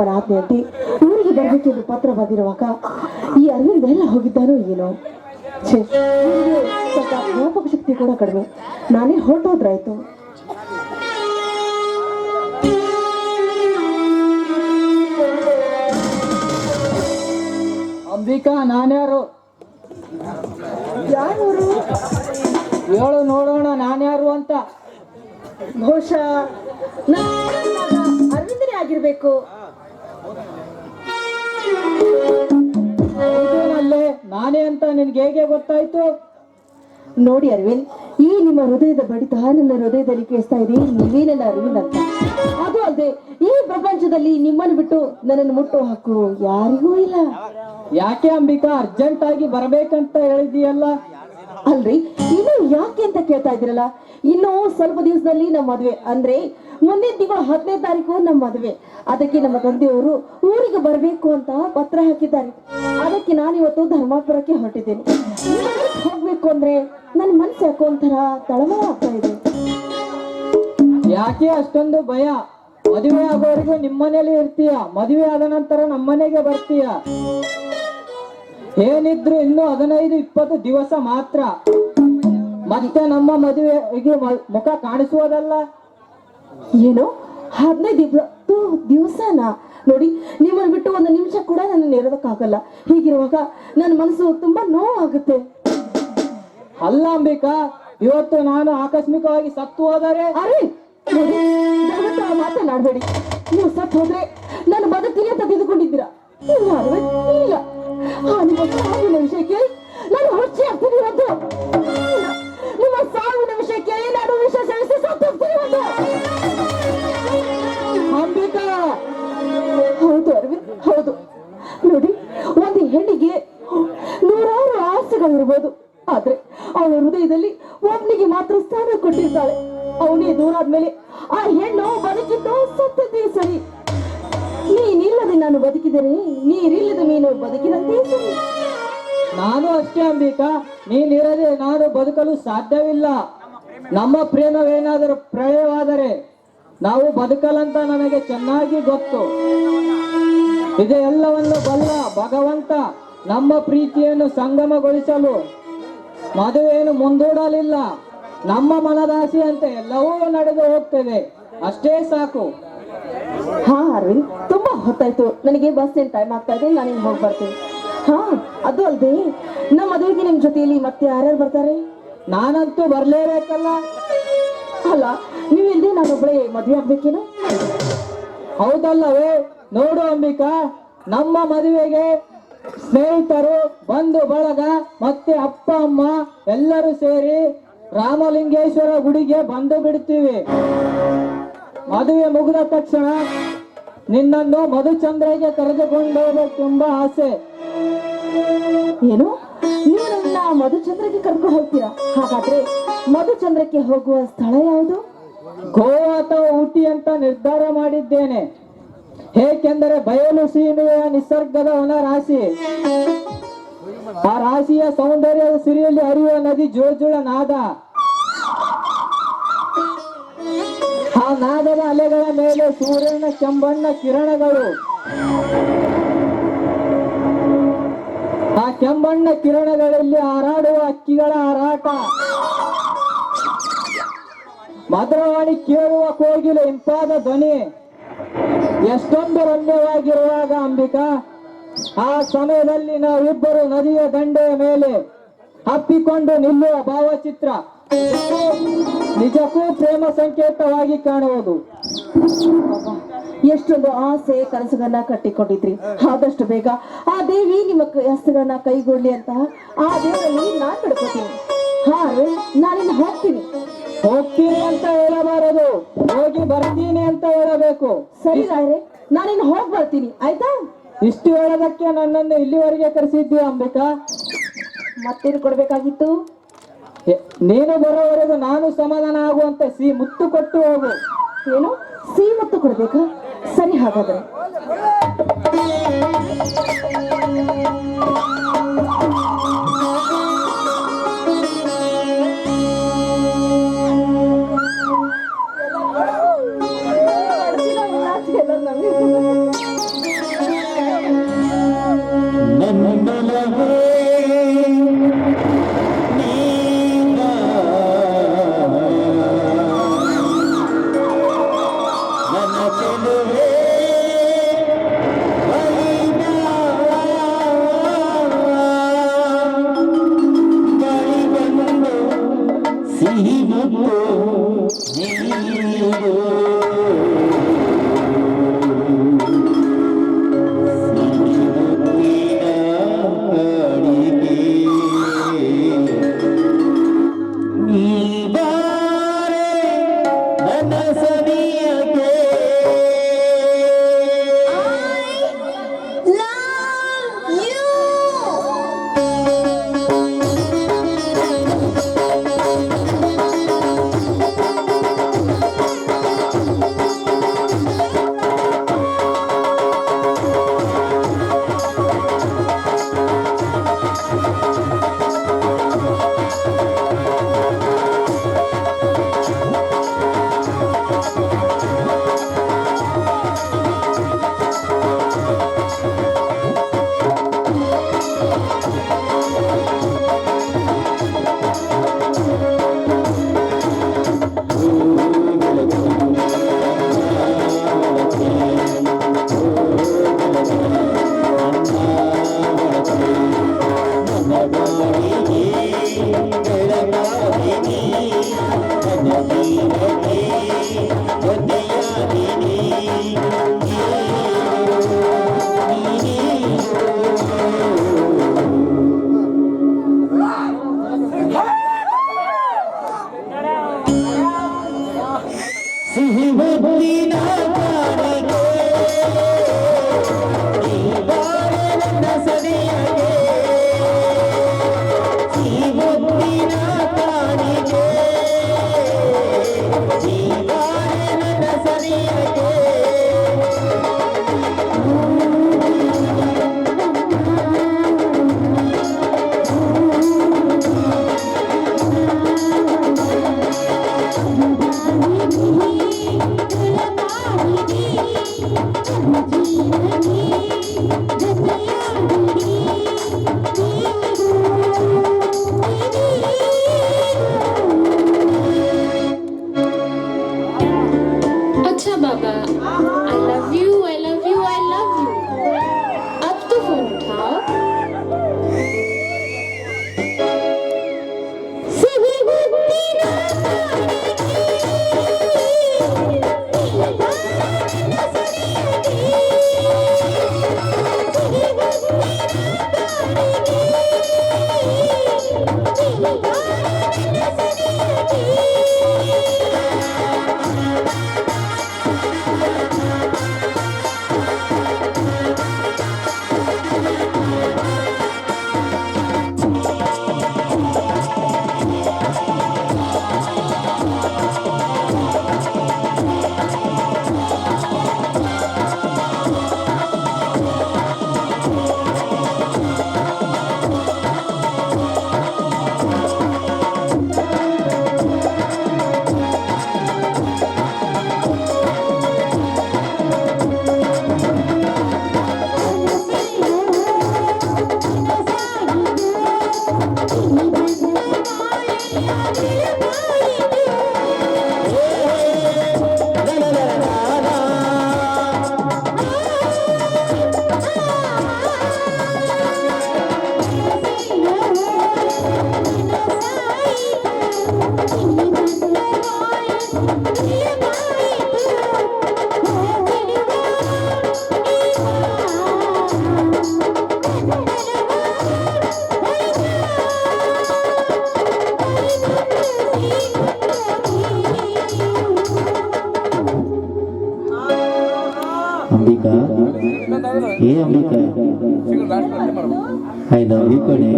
ಅಪ್ಪನ ಆಜ್ಞೆಯಂತೆ ಊರಿಗೆ ಬರಬೇಕೆಂದು ಪತ್ರ ಬಂದಿರುವಾಗ ಈ ಅರವಿಂದ ಎಲ್ಲ ಹೋಗಿದ್ದಾನೋ ಏನೋ. ಸ್ವಲ್ಪ ಜ್ಞಾಪಕ ಶಕ್ತಿ ಕೂಡ ಕಡಿಮೆ. ನಾನೇ ಹೊರಟೋದ್ರಾಯ್ತು. ಅಂಬಿಕಾ, ನಾನ್ಯಾರು? ಯಾರವರು? ಹೇಳು ನೋಡೋಣ ನಾನ್ಯಾರು ಅಂತ. ಬಹುಶಃ ಅರವಿಂದನೇ ಆಗಿರ್ಬೇಕು. ಹೌದೇನಲ್ಲೇ, ನಾನೇ ಅಂತ ನಿನ್ಗೆ ಹೇಗೆ ಗೊತ್ತಾಯ್ತು? ನೋಡಿ ಅರವಿಂದ್, ಈ ನಿಮ್ಮ ಹೃದಯದ ಬಡಿತ ನನ್ನ ಹೃದಯದಲ್ಲಿ ಕೇಳಿಸ್ತಾ ಇದೆ. ನೀವೇ ನನ್ನ ಅರವಿಂದ್ ಅಂತ. ಅದು ಅಲ್ಲದೆ ಈ ಪ್ರಪಂಚದಲ್ಲಿ ನಿಮ್ಮನ್ನು ಬಿಟ್ಟು ನನ್ನನ್ನು ಮುಟ್ಟು ಹಾಕು ಯಾರಿಗೂ ಇಲ್ಲ. ಯಾಕೆ ಅಂಬಿಕಾ, ಅರ್ಜೆಂಟ್ ಆಗಿ ಬರ್ಬೇಕಂತ ಹೇಳಿದೀಯಲ್ಲ? ಅಲ್ರಿ, ಇನ್ನು ಯಾಕೆ ಅಂತ ಕೇಳ್ತಾ ಇದ್ದೀರಲ್ಲ. ಇನ್ನು ಸ್ವಲ್ಪ ದಿವಸದಲ್ಲಿ ನಮ್ಮ ಮದುವೆ, ಅಂದ್ರೆ ಮುಂದಿನ ತಿಂಗಳು 10ನೇ ತಾರೀಕು ನಮ್ಮ ಮದುವೆ. ಅದಕ್ಕೆ ನಮ್ಮ ತಂದೆಯವರು ಊರಿಗೆ ಬರಬೇಕು ಅಂತ ಪತ್ರ ಹಾಕಿದ್ದಾರೆ. ಅದಕ್ಕೆ ನಾನು ಇವತ್ತು ಧರ್ಮಾಪುರಕ್ಕೆ ಹೊರಟಿದ್ದೇನೆ. ಹೋಗ್ಬೇಕು ಅಂದ್ರೆ ನನ್ನ ಮನಸ್ಸು ಯಾಕೋ ಒಂಥರ ತಳಮಳ ಆಗ್ತಾ ಇದೆ. ಯಾಕೆ ಅಷ್ಟೊಂದು ಭಯ? ಮದುವೆ ಆಗೋವರೆಗೂ ನಿಮ್ಮನೇಲಿ ಇರ್ತೀಯ, ಮದುವೆ ಆದ ನಂತರ ನಮ್ಮನೆಗೆ ಬರ್ತೀಯ. ಏನಿದ್ರು ಇನ್ನು 15-20 ದಿವಸ ಮಾತ್ರ. ಮತ್ತೆ ನಮ್ಮ ಮದುವೆಗೆ ಮುಖ ಕಾಣಿಸುವುದಲ್ಲ. ಏನು 15 ದಿವಸನ? ನೋಡಿ, ನಿಮ್ಮನ್ನು ಬಿಟ್ಟು ಒಂದು ನಿಮಿಷ ಕೂಡ ನನ್ನ ಇರೋದಕ್ಕಾಗಲ್ಲ. ಹೀಗಿರುವಾಗ ನನ್ನ ಮನಸ್ಸು ತುಂಬಾ ನೋವಾಗುತ್ತೆ. ಅಲ್ಲ ಅಂಬಿಕಾ, ಇವತ್ತು ನಾನು ಆಕಸ್ಮಿಕವಾಗಿ ಸತ್ತು ಹೋದರೆ? ಅರೆ ನೋಡಿ, ದಯವಿಟ್ಟು ಆ ಮಾತನಾಡಬೇಡಿ. ನೀವು ಸತ್ತು ಹೋದ್ರೆ ನಾನು ಬದುಕ್ತೀನಿ ಅಂತ ತಿಳಿದುಕೊಂಡಿದ್ದೀರಾ? ಇಲ್ಲ ಅರವಿಂದ್, ಇಲ್ಲ. ನಿಮ್ಮ ಸಾವಿನ ವಿಷಯಕ್ಕೆ ನಾನು ಹುಚ್ಚಿ ಆಗ್ತೀನಿ ಇವತ್ತು. ನಿಮ್ಮ ಸಾವಿನ ವಿಷಯಕ್ಕೆ ನಾನು ವಿಷ ಸೇವಿಸಿ ಸತ್ತು ಹೋಗ್ತೀನಿ ಇವತ್ತು. ಅಂಬಿಕಾ! ಹೌದು ಅರವಿಂದ್, ಹೌದು. ನೋಡಿ, ಒಂದು ಹೆಣ್ಣಿಗೆ 100 ಆಸೆಗಳಿರ್ಬೋದು, ಆದ್ರೆ ಅವಳ ಹೃದಯದಲ್ಲಿ ಒಬ್ಬನಿಗೆ ಮಾತ್ರ ಸ್ಥಾನ ಕೊಟ್ಟಿರ್ತಾಳೆ. ಅವನೇ ದೂರ ಆದ್ಮೇಲೆ ಆ ಹೆಣ್ಣು ಬದುಕಿದ್ದು ಸತ್ತದ್ದೇ ಸರಿ. ನೀನಿಲ್ಲದೆ ನಾನು ಬದುಕಿದರೆ ನೀರಿಲ್ಲದ ಮೀನು ಬದುಕಿದಂತೆ ಸರಿ. ನಾನು ಅಷ್ಟೇ ಅಂಬಿಕಾ, ನೀನಿರದೆ ನಾನು ಬದುಕಲು ಸಾಧ್ಯವಿಲ್ಲ. ನಮ್ಮ ಪ್ರೇಮವೇನಾದರೂ ಪ್ರಳಯವಾದರೆ ನಾವು ಬದುಕಲಂತ ನನಗೆ ಚೆನ್ನಾಗಿ ಗೊತ್ತು. ಇದೆಲ್ಲವನ್ನು ಬಲ್ಲ ಭಗವಂತ ನಮ್ಮ ಪ್ರೀತಿಯನ್ನು ಸಂಗಮಗೊಳಿಸಲು ಮದುವೆಯನ್ನು ಮುಂದೂಡಲಿಲ್ಲ. ನಮ್ಮ ಮನದಾಸೆಯಂತೆ ಎಲ್ಲವೂ ನಡೆದು ಹೋಗ್ತದೆ, ಅಷ್ಟೇ ಸಾಕು. ಹಾ ಅರವಿಂದ್, ತುಂಬಾ ಹೊತ್ತಾಯ್ತು. ನನಗೆ ಬಸ್ ಟೈಮ್ ಆಗ್ತಾ ಇದೆ. ನಾನು ಹೋಗಿ ಬರ್ತೀನಿ. ಹಾ, ಅದು ಅಲ್ಲದೆ ನಮ್ಮ ಮದುವೆಗೆ ನಿಮ್ ಜೊತೆಯಲ್ಲಿ ಮತ್ತೆ ಯಾರ್ಯಾರು ಬರ್ತಾರೆ? ನಾನಂತೂ ಬರ್ಲೇಬೇಕಲ್ಲ. ಅಲ್ಲ, ನೀವಿಲ್ಲದೆ ನಾನೊಬ್ಬಳೇ ಮದುವೆ ಆಗ್ಬೇಕೇನು? ಹೌದಲ್ಲವೇ? ನೋಡು ಅಂಬಿಕಾ, ನಮ್ಮ ಮದುವೆಗೆ ಸ್ನೇಹಿತರು, ಬಂಧು ಬಳಗ ಮತ್ತೆ ಅಪ್ಪ ಅಮ್ಮ ಎಲ್ಲರೂ ಸೇರಿ ರಾಮಲಿಂಗೇಶ್ವರ ಗುಡಿಗೆ ಬಂದು ಬಿಡ್ತೀವಿ. ಮದುವೆ ಮುಗಿದ ತಕ್ಷಣ ನಿನ್ನನ್ನು ಮಧುಚಂದ್ರಗೆ ಕರೆದುಕೊಂಡು ಹೋಗಬೇಕೆಂಬ ಆಸೆ. ಏನು, ನೀವು ನನ್ನ ಮಧುಚಂದ್ರಕ್ಕೆ ಕರ್ಕೊಂಡು ಹೋಗ್ತೀರಾ? ಹಾಗಾದ್ರೆ ಮಧುಚಂದ್ರಕ್ಕೆ ಹೋಗುವ ಸ್ಥಳ ಯಾವುದು? ಗೋವಾ ಅಥವಾ ಊಟಿ ಅಂತ ನಿರ್ಧಾರ ಮಾಡಿದ್ದೇನೆ. ಏಕೆಂದರೆ ಬಯಲು ಸೀಮೆಯ ನಿಸರ್ಗದ ವನ ರಾಶಿ. ಆ ರಾಶಿಯ ಸೌಂದರ್ಯದ ಸಿರಿಯಲ್ಲಿ ಹರಿಯುವ ನದಿ ಜೋಜುಳ ನಾದ. ಆ ನಾದದ ಅಲೆಗಳ ಮೇಲೆ ಸೂರ್ಯನ ಕೆಂಬಣ್ಣ ಕಿರಣಗಳು. ಆ ಕೆಂಬಣ್ಣ ಕಿರಣಗಳಲ್ಲಿ ಹಾರಾಡುವ ಹಕ್ಕಿಗಳ ಹಾರಾಟ. ಮಧುರವಾಣಿ ಕೇಳುವ ಕೋಗಿಲೆ ಇಂಪಾದ ಧ್ವನಿ. ಎಷ್ಟೊಂದು ರಮ್ಯವಾಗಿರುವಾಗ ಅಂಬಿಕಾ, ಆ ಸಮಯದಲ್ಲಿ ನಾವಿಬ್ಬರು ನದಿಯ ದಂಡೆಯ ಮೇಲೆ ಹಪ್ಪಿಕೊಂಡು ನಿಲ್ಲುವ ಭಾವಚಿತ್ರ ನಿಜಕ್ಕೂ ಪ್ರೇಮ ಸಂಕೇತವಾಗಿ ಕಾಣುವುದು. ಎಷ್ಟೊಂದು ಆಸೆ ಕನಸುಗಳನ್ನ ಕಟ್ಟಿಕೊಂಡಿದ್ರಿ. ಆದಷ್ಟು ಬೇಗ ಆ ದೇವಿ ನಿಮ್ಮ ಹಸ್ತಗಳನ್ನ ಕೈಗೊಳ್ಳಿ ಅಂತ ಆ ದೇವರಲ್ಲಿ ನಾನ್ ಬಿಡ್ಕೋತೀನಿ. ಹಾ, ನಾನಿನ್ನು ಹೋಗ್ತೀನಿ. ಹೋಗ್ತೀನಿ ಅಂತ ಹೇಳಬಾರದು, ಹೋಗಿ ಬರ್ತೀನಿ ಅಂತ ಹೇಳಬೇಕು. ಸರಿ ರಾಯ್ರೆ, ನಾನಿನ್ನು ಹೋಗಿ ಬರ್ತೀನಿ, ಆಯ್ತಾ? ಇಷ್ಟು ಹೇಳೋದಕ್ಕೆ ನನ್ನನ್ನು ಇಲ್ಲಿವರೆಗೆ ಕರೆಸಿದ್ದೀಯ ಅಂಬಿಕಾ? ಮತ್ತೇನು ಕೊಡ್ಬೇಕಾಗಿತ್ತು? ನೀನು ಬರೋವರೆಗೂ ನಾನು ಸಮಾಧಾನ ಆಗುವಂತೆ ಮುತ್ತು ಕೊಟ್ಟು ಹೋಗು. ಏನು, ಸಿಹಿ ಮುತ್ತು ಕೊಡ್ಬೇಕಾ? ಸರಿ, ಹಾಗಾದ್ರೆ. ಏ ಅಂಬಿಕಾ ಐ ಲವ್ ಯು ಕಣೆ.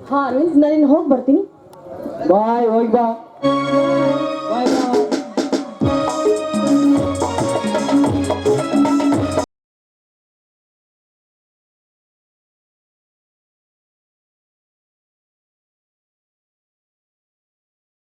ಹಾ ಅರವಿಂದ್, ನಾನು ಹೋಗಿ ಬರ್ತೀನಿ. ಬಾಯ್, ಹೋಗಿ ಬಾ.